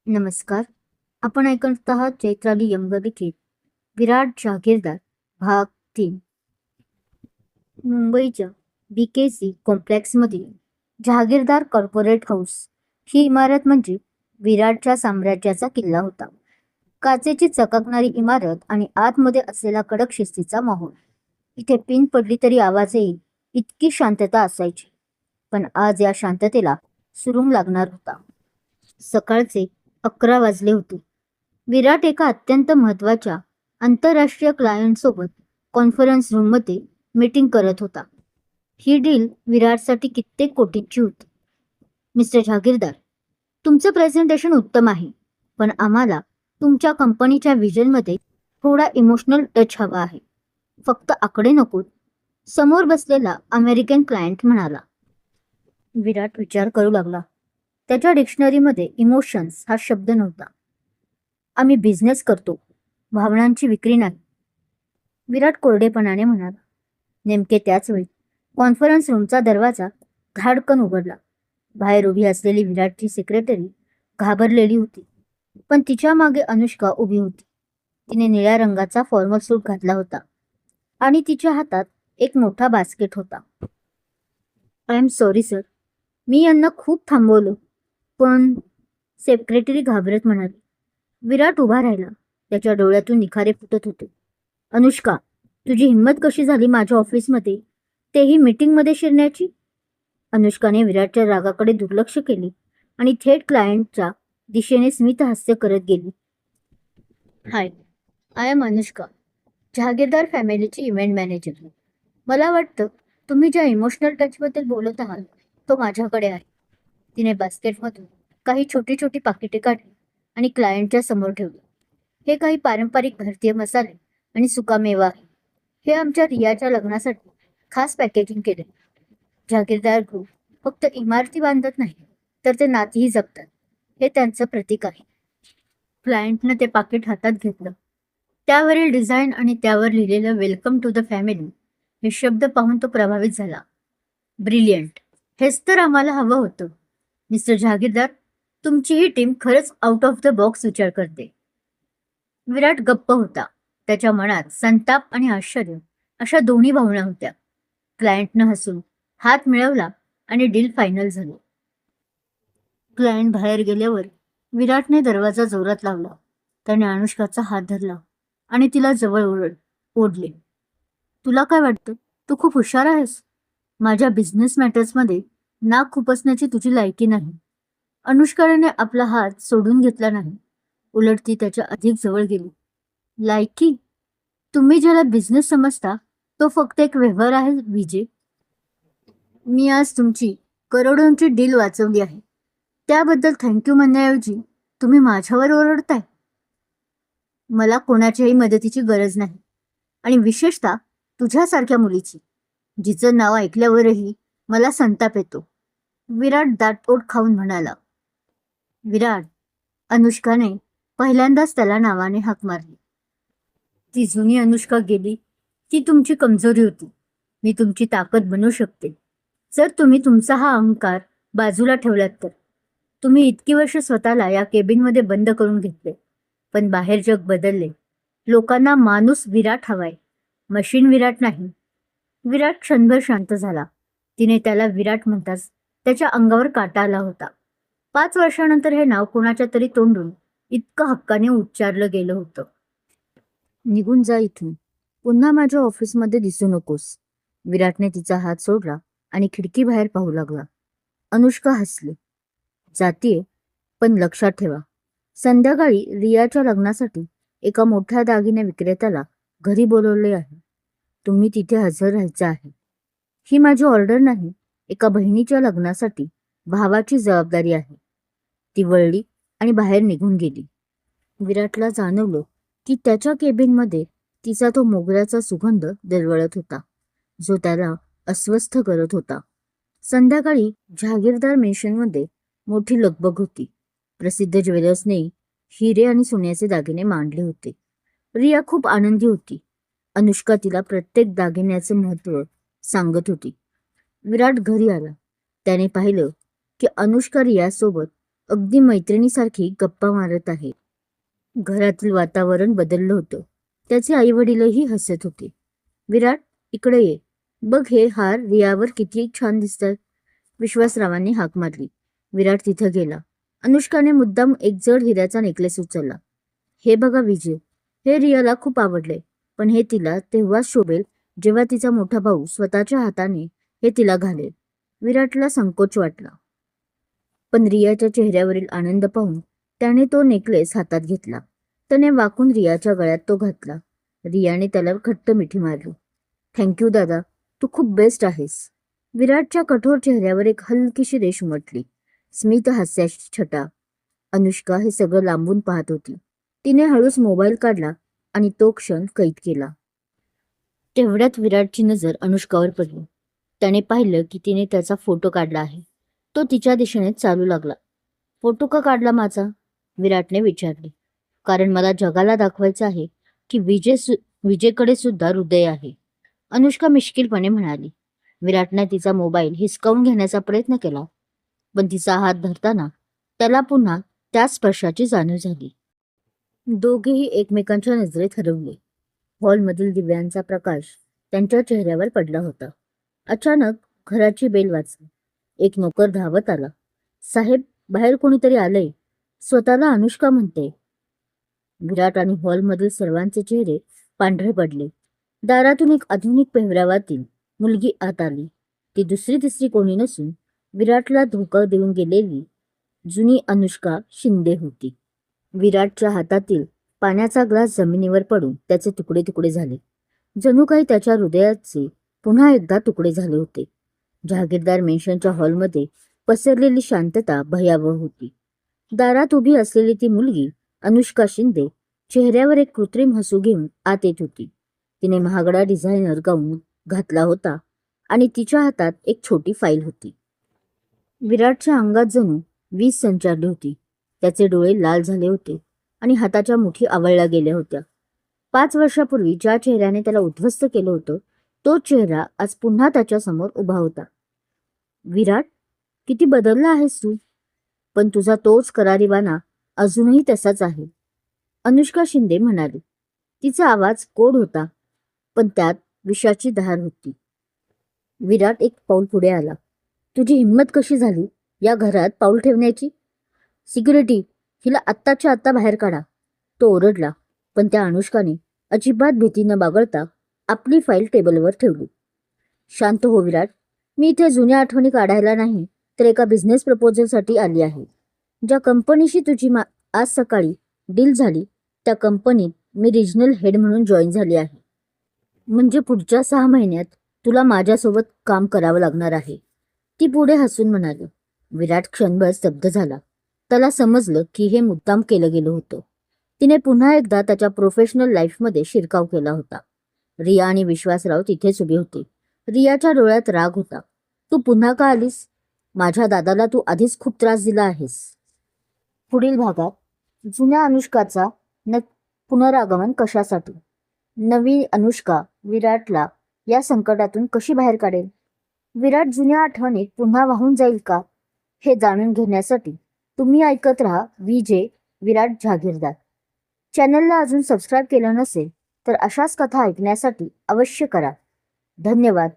नमस्कार. आपण ऐकत आहात चैत्राली यंगलिखित विराट जागीरदार भाग 3. मुंबईच्या BKC कॉम्प्लेक्समधील जहागीरदार कॉर्पोरेट हाऊस ही इमारत म्हणजे विराटच्या साम्राज्याचा किल्ला होता. काचेची चकाकणारी इमारत आणि आतमध्ये असलेला कडक शिस्तीचा माहोल. इथे पिन पडली तरी आवाज येईल इतकी शांतता असायची. पण आज या शांततेला सुरुंग लागणार होता. सकाळचे 11 वाजले होते. विराट एका अत्यंत महत्त्वाच्या आंतरराष्ट्रीय क्लायंटसोबत कॉन्फरन्स रूममध्ये मीटिंग करत होता. ही डील विराटसाठी कित्येक कोटींची होती. मिस्टर जहागीरदार, तुमचं प्रेझेंटेशन उत्तम आहे, पण आम्हाला तुमच्या कंपनीच्या व्हिजनमध्ये थोडा इमोशनल टच हवा आहे. फक्त आकडे नकोत. समोर बसलेला अमेरिकन क्लायंट म्हणाला. विराट विचार करू लागला. त्याच्या डिक्शनरीमध्ये इमोशन्स हा शब्द नव्हता. आम्ही बिझनेस करतो, भावनांची विक्री नाही, विराट कोरडेपणाने म्हणाला. नेमके त्याच वेळी कॉन्फरन्स रूमचा दरवाजा धाडकन उघडला. बाहेर उभी असलेली विराटची सेक्रेटरी घाबरलेली होती, पण तिच्या मागे अनुष्का उभी होती. तिने निळ्या रंगाचा फॉर्मल सूट घातला होता आणि तिच्या हातात एक मोठा बास्केट होता. आय एम सॉरी सर, मी यांना खूप थांबवलं, पण सेक्रेटरी घाबरत म्हणाली. विराट उभा राहिला. त्याच्या डोळ्यातून निखारे फुटत होते. अनुष्का, तुझी हिंमत कशी झाली माझ्या ऑफिसमध्ये, तेही मीटिंगमध्ये शिरण्याची? अनुष्काने विराटच्या रागाकडे दुर्लक्ष केले आणि थेट क्लायंटच्या दिशेने स्मित हास्य करत गेली. Hi, I am Anushka, Jahagirdar फॅमिलीची इव्हेंट मॅनेजर. मला वाटतं तुम्ही ज्या इमोशनल टचबद्दल बोलत आहात तो माझ्याकडे आहे. तिने बास्केटमधून काही छोटी छोटी पाकिटे काढली आणि क्लायंटच्या समोर ठेवली. हे काही पारंपरिक भारतीय मसाले आणि सुकामेवा आहे. हे आमच्या रियाच्या लग्नासाठी खास पॅकेजिंग केले. जहागीरदार ग्रुप फक्त इमारती बांधत नाही, तर ते नातीही जपतात. हे त्यांचं प्रतीक आहे. क्लायंटनं ते पाकिट हातात घेतलं. त्यावरील डिझाईन आणि त्यावर लिहिलेलं वेलकम टू द फॅमिली हे शब्द पाहून तो प्रभावित झाला. ब्रिलियंट, हेच तर आम्हाला हवं होतं. मिस्टर जहागीरदार, तुमची ही टीम खरंच आउट ऑफ द बॉक्स विचार करते. विराट गप्प होता. त्याच्या मनात संताप आणि आश्चर्य अशा दोन्ही भावना होत्या. क्लायंटनं हसून हात मिळवला आणि डील फायनल झाली. क्लायंट बाहेर गेल्यावर विराटने दरवाजा जोरात लावला. त्याने अनुष्काचा हात धरला आणि तिला जवळ ओढले. तुला काय वाटतं? तू खूप हुशार आहेस. माझ्या बिझनेस मॅटर्समध्ये नाक खुपसण्याची तुझी लायकी नाही. अनुष्काने आपला हात सोडून घेतला नाही. उलट ती त्याच्या अधिक जवळ गेली. लायकी? तुम्ही ज्याला बिझनेस समजता तो फक्त एक व्यवहार आहे विजय. मी आज तुमची करोडोंची डील वाचवली आहे. त्याबद्दल थँक्यू म्हणण्याऐवजी तुम्ही माझ्यावर ओरडताय. मला कोणाच्याही मदतीची गरज नाही, आणि विशेषतः तुझ्यासारख्या मुलीची, जिचं नाव ऐकल्यावरही मला संताप येतो. विराट दाटपोट खाऊन म्हणाला. विराट, अनुष्काने पहिल्यांदाच त्याला नावाने हाक मारली. ती जुनी अनुष्का गेली. ती तुमची कमजोरी होती. मी तुमची ताकद बनू शकते, जर तुम्ही तुमचा हा अहंकार बाजूला ठेवलात तर. तुम्ही इतकी वर्ष स्वतःला या केबिनमध्ये बंद करून घेतले, पण बाहेर जग बदलले. लोकांना माणूस विराट हवाय, मशीन विराट नाही. विराट क्षणभर शांत झाला. तिने त्याला विराट म्हणताच त्याच्या अंगावर काटा आला होता. 5 वर्षानंतर हे नाव कोणाच्या तरी तोंडून इतकं हक्काने उच्चारलं गेलं होतं. निघून जा इथून. पुन्हा माझ्या ऑफिसमध्ये दिसू नकोस. विराटने तिचा हात सोडला आणि खिडकी बाहेर पाहू लागला. अनुष्का हसली. जातीये, पण लक्षात ठेवा, संध्याकाळी रियाच्या लग्नासाठी एका मोठ्या दागिने विक्रेत्याला घरी बोलवले आहे. तुम्ही तिथे हजर राहायचं आहे. ही माझी ऑर्डर नाही, एका बहिणीच्या लग्नासाठी भावाची जबाबदारी आहे. ती वळली आणि बाहेर निघून गेली. विराटला जाणवलं की त्याच्या केबिनमध्ये तिचा तो मोगऱ्याचा सुगंध दरवळत होता, जो त्याला अस्वस्थ करत होता. संध्याकाळी जहागीरदार मेन्शनमध्ये मोठी लगबग होती. प्रसिद्ध ज्वेलर्सने हिरे आणि सोन्याचे दागिने मांडले होते. रिया खूप आनंदी होती. अनुष्का तिला प्रत्येक दागिन्याचे महत्त्व सांगत होती. विराट घरी आला. त्याने पाहिलं की अनुष्का रियासोबत अगदी मैत्रिणीसारखी गप्पा मारत आहे. घरातील वातावरण बदललं होतं. त्याचे आई वडीलही हसत होते. विराट, इकडे ये. बघ हे हार रियावर किती छान दिसतात. विश्वासरावांनी हाक मारली. विराट तिथं गेला. अनुष्काने मुद्दाम एक जड हिऱ्याचा नेकलेस उचलला. हे बघा विजय, हे रियाला खूप आवडले, पण हे तिला तेव्हाच शोभेल जेव्हा तिचा मोठा भाऊ स्वतःच्या हाताने हे तिला घालेल. विराटला संकोच वाटला, पण रियाच्या चेहऱ्यावरील आनंद पाहून त्याने तो नेकलेस हातात घेतला. त्याने वाकून रियाच्या गळ्यात तो घातला. रियाने त्याला घट्ट मिठी मारली. थँक्यू दादा, तू खूप बेस्ट आहेस. विराटच्या कठोर चेहऱ्यावर एक हलकीशी रेष उमटली. स्मित हास्याची छटा. अनुष्का हे सगळं लांबून पाहत होती. तिने हळूच मोबाईल काढला आणि तो क्षण कैद केला. तेवढ्यात विराटची नजर अनुष्कावर पडली. त्याने पाहिलं की तिने त्याचा फोटो काढला आहे. तो तिच्या दिशेने चालू लागला. फोटो का काढला माझा? विराटने विचारले. कारण मला जगाला दाखवायचं आहे की विजयकडे सुद्धा हृदय आहे, अनुष्का मिश्किलपणे म्हणाली. विराटने तिचा मोबाईल हिसकावून घेण्याचा प्रयत्न केला, पण तिचा हात धरताना त्याला पुन्हा त्या स्पर्शाची जाणीव झाली. दोघेही एकमेकांच्या नजरेत हरवले. हॉलमधील दिव्यांचा प्रकाश त्यांच्या चेहऱ्यावर पडला होता. अचानक घराची बेल वाजली. एक नोकर धावत आला. साहेब, बाहेर कोणीतरी आलंय. स्वतःला अनुष्का म्हणते. विराट आणि हॉलमधील सर्वांचे चेहरे पांढरे पडले. दारातून एक आधुनिक पेहरावातील मुलगी आत आली. ती दुसरी तिसरी कोणी नसून विराटला धोका देऊन गेलेली जुनी अनुष्का शिंदे होती. विराटच्या हातातील पाण्याचा ग्लास जमिनीवर पडून त्याचे तुकडे तुकडे झाले. जणू काही त्याच्या हृदयाचे पुन्हा एकदा तुकडे झाले होते. जहागीरदार मेन्शनच्या हॉलमध्ये पसरलेली शांतता भयावह होती. दारात उभी असलेली ती मुलगी अनुष्का शिंदे चेहऱ्यावर एक कृत्रिम हसू घेऊन आत येत होती. तिने महागडा डिझायनर गाऊन घातला होता आणि तिच्या हातात एक छोटी फाईल होती. विराटच्या अंगात जणू वीज संचारली होती. त्याचे डोळे लाल झाले होते आणि हाताच्या मुठी आवळल्या गेल्या होत्या. 5 वर्षापूर्वी ज्या चेहऱ्याने त्याला उद्ध्वस्त केलं होतं, तो चेहरा आज पुन्हा त्याच्या समोर उभा होता. विराट, किती बदलला आहेस तू, पण तुझा तोच करारीवाना अजूनही तसाच आहे, अनुष्का शिंदे म्हणाली. तिचा आवाज गोड होता, पण त्यात विषाची धार होती. विराट एक पाऊल पुढे आला. तुझी हिंमत कशी झाली या घरात पाऊल ठेवण्याची? सिक्युरिटी, हिला आत्ताच्या आत्ता बाहेर काढा, तो ओरडला. पण त्या अनुष्काने अजिबात भीती न बाळगता आपली फाईल टेबलवर ठेवली. शांत हो विराट, मी इथे जुन्या आठवणी काढायला नाही तर एका बिझनेस प्रपोजलसाठी आली आहे. ज्या कंपनीशी तुझी आज सकाळी डील झाली त्या कंपनीत मी रिजनल हेड म्हणून जॉईन झाली आहे. म्हणजे पुढच्या 6 महिन्यात तुला माझ्यासोबत काम करावं लागणार आहे, ती पुढे हसून म्हणाली. विराट क्षणभर स्तब्ध झाला. त्याला समजलं की हे मुद्दाम केलं गेलं होतं. तिने पुन्हा एकदा त्याच्या प्रोफेशनल लाईफमध्ये शिरकाव केला होता. रिया आणि विश्वासराव तिथेच उभे होते. रियाच्या डोळ्यात राग होता. तू पुन्हा का आलीस? माझ्या दादाला तू आधीच खूप त्रास दिला आहेस. पुढील भागात जुन्या अनुष्काचा पुनरागमन कशासाठी? नवी अनुष्का विराटला या संकटातून कशी बाहेर काढेल? विराट जुन्या आठवणीत पुन्हा वाहून जाईल का, हे जाणून घेण्यासाठी तुम्ही ऐकत राहा विजय विराट जहागीरदार. चॅनलला अजून सबस्क्राईब केलं नसेल तर अशाच कथा ऐकण्यासाठी अवश्य करा. धन्यवाद.